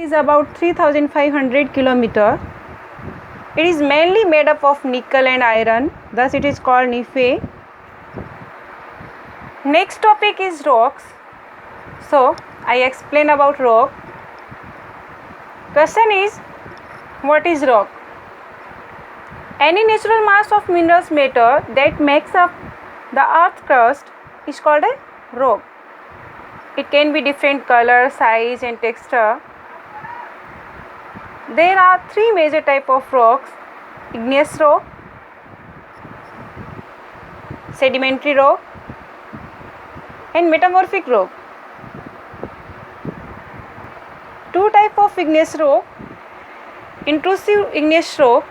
is about 3500 km. It is mainly made up of nickel and iron, thus it is called Nife. Next topic is rocks. So I explain about rock. Question is, what is rock? Any natural mass of minerals matter that makes up the earth crust is called a rock. It can be different color, size and texture. There are three major types of rocks: igneous rock, sedimentary rock and metamorphic rock. Two types of igneous rock: intrusive igneous rock,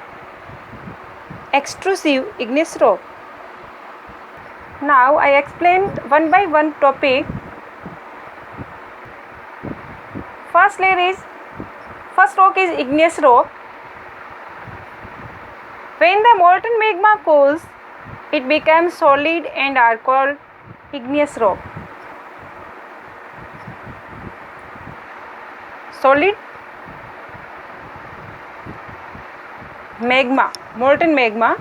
extrusive igneous rock. Now I explain one by one topic. First rock is igneous rock. When the molten magma cools, it becomes solid and are called igneous rock. Solid magma, molten magma,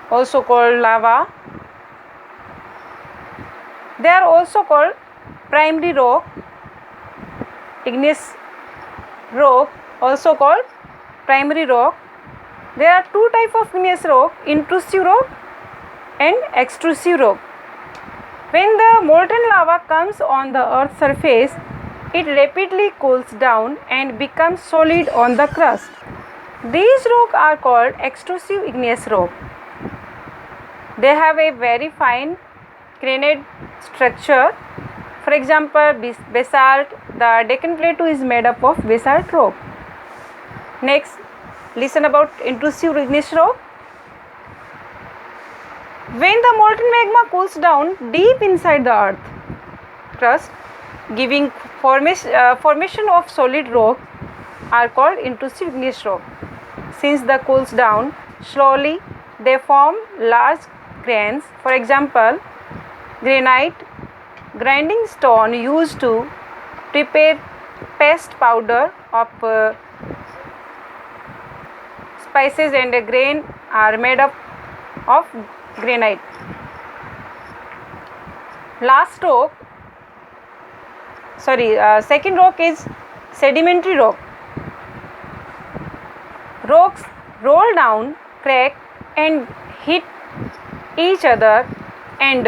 also called lava. They are also called primary rock. Igneous rock also called primary rock. There are two types of igneous rock: intrusive rock and extrusive rock. When the molten lava comes on the earth's surface, it rapidly cools down and becomes solid on the crust. These rocks are called extrusive igneous rock. They have a very fine granite structure. For example, basalt. The Deccan Plateau is made up of basalt rock. Next, listen about intrusive igneous rock. When the molten magma cools down deep inside the earth crust, giving formation of solid rock, are called intrusive igneous rock. Since the cools down slowly, they form large grains. For example, granite, grinding stone used to prepare paste powder of spices, and a grain are made up of granite. Second rock is sedimentary rock. Rocks roll down, crack and hit each other and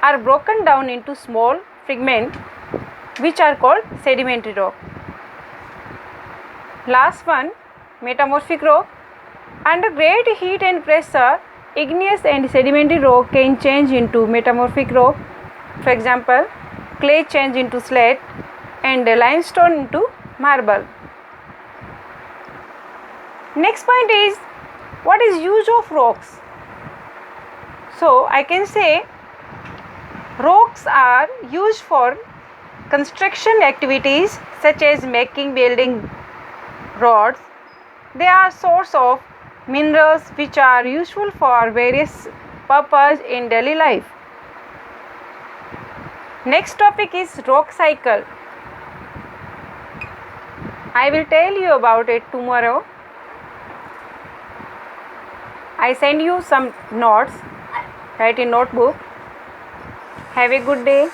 are broken down into small fragments, which are called sedimentary rock. Last one, metamorphic rock. Under great heat and pressure, igneous and sedimentary rock can change into metamorphic rock. For example, clay change into slate and limestone into marble. Next point is, what is use of rocks? So I can say rocks are used for construction activities such as making building rods. They are source of minerals which are useful for various purposes in daily life. Next topic is rock cycle. I will tell you about it tomorrow. I send you some notes, write in notebook. Have a good day.